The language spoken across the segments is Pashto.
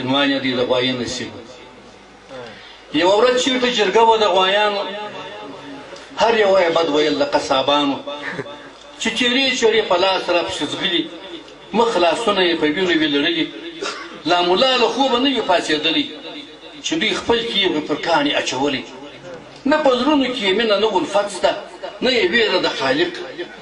عنوان یې دی د غوایي نصیب. یوه ورځ چېرته جرګه وه د غوایانو، هر یوه یې بد ویل د قصابانو، چې چیرې چیرې په لاس راپسې ځغلي، مخ لاسونه یې په وینو وي لړلي، لا ملا له خوبه نه وي پاڅېدلی، چې دوی خپل کیږي پر کاڼي اچولي. نه په زړونو کې یې مینه نه الفت شته، نه یې ویره د خالق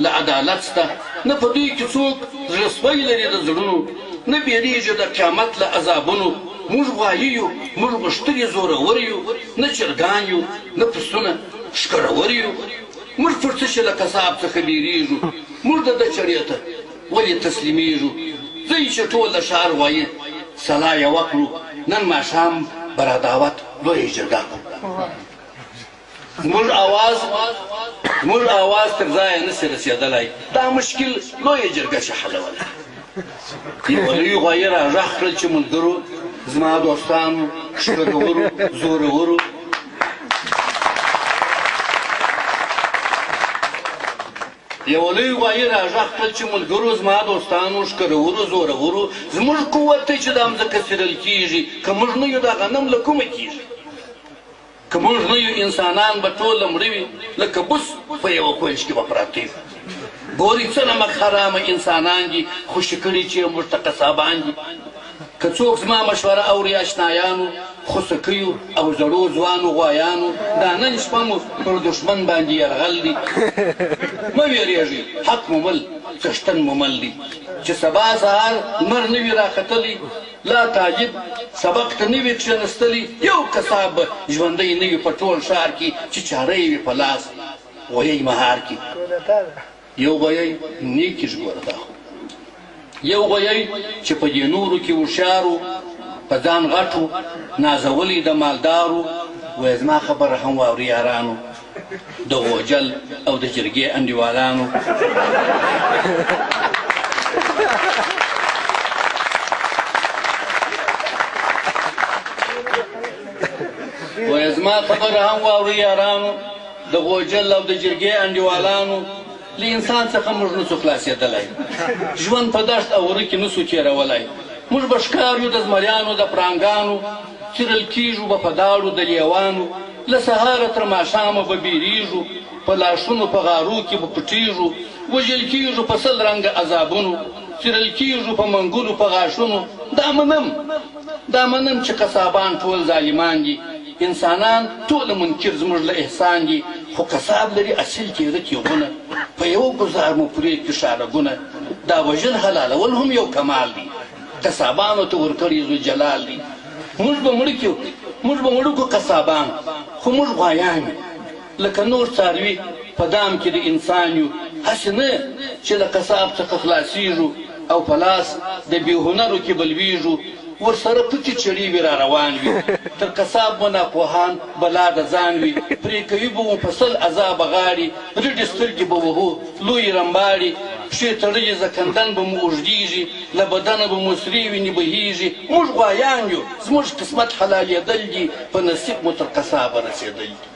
له عدالت شته، نه په دوی کې څوک زړه سوی لري د زړونو، نه بیریږي د قیامت له عذابونو. موږ غوایي یو، موږ غښتلي زورور یو، نه چرګان یو نه پسونه ښکرور یو. موږ پر څه شي له قصاب څخه بیریږو، موږ د ده چړې ته ولې تسلیمیږو. ځئ چې ټول د ښار غوایي سلا یې وکړو، نن ماښام به را دعوت لویه جرګه کړو. زموږ اواز تر ځایه نسي رسېدلی، دا مشکل لویه جرګه شي حلولی. یوه لوی غوایي را غږ کړل چې ملګرو، زما دوستانو، ښکرورو، زورورو، یوه لوی غوایي را غږ کړل چې ملګرو، زما دوستانو، ښکرورو، زورورو، زموږ قوت دی چې دا مځکه څیرل کېږي، که موږ نه یو دا غنم له کومه کېږي؟ که موږ نه یو انسانان به ټوله مړه وي، لکه بوس په یوه کونج کې به پراته وي. ګورئ څه نمک حرامه انسانان دي، خوشي کړي چې موږ ته قصابان دي. که څوک زما مشوره اوري اشنایانو، خوسکیو او زړو ځوانو غوایانو، دا نن شپه مو پر دښمن باندې یرغل دي. مه ویرېږئ، حق مو مل، څښتن مو مل دي. چې سبا سهار لمر نه وي راختلی، لا طالب سبق ته نه وي کښېنستلی، یو قصاب به ژوندی نه وي په ټول ښار کې چې چاره یې وي په لاس غویی مهار کې. یو غویی نیکي ژغوره دا خو، یو غویی چې په دې نورو کې هوښیارو، په ځان غټو نازولی د مالدارو. وایي زما خبره هم واوري یارانو، د غوجل او د جرګې انډیوالانو. وایي زما خبره هم واوري یارانو، د غوجل او د جرګې انډیوالانو. له انسان څخه موږ نسو خلاصېدلی، ژوند په دشت او غره کې نسو تېرولی. موږ به ښکار یو د زمریانو د پړانګانو، څیرل کېږو به په داړو د لیوانو. له سهاره تر ماښامه به بیریږو، په لاشونو په غارو کې به پټېږو. وژل کېږو په سل رنګه عذابونو، څیرل کېږو په منګلو په غاښونو. دا منم چې قصابان ټول ظالمان دي، انسانان ټوله منکر زموږ له احسان دي. خو قصاب لري اصیل تیره تیغونه، په یوه ګزار مو پرې کړي ښارګونه. دا وژل حلالول هم یو کمال دی، قصابانو ته ورکړي ذوالجلال دی. موږ به مړه کړو قصابان، خو موږ غوایان یو، لکه نور څاروي په دام کې د انسان یو. هسې نه چې له قصاب څخه خلاصېږو او په لاس د بې هنرو کې به لویږو. ورسره پټې چړې وي را روان وي، تر قصاب به ناپوهان بلا د ځان وي. پرې کوي به مو په سل عذابه غاړي، رډې سترګې به وهو لویې رمباړې، پښې تړلې زکندن به مو اوږدېږي، له بدنه به مو سرې وینې بهېږي. موږ غوایان یو، زموږ قسمت حلالېدل دي، په نصیب مو تر قصابه رسېدل دي.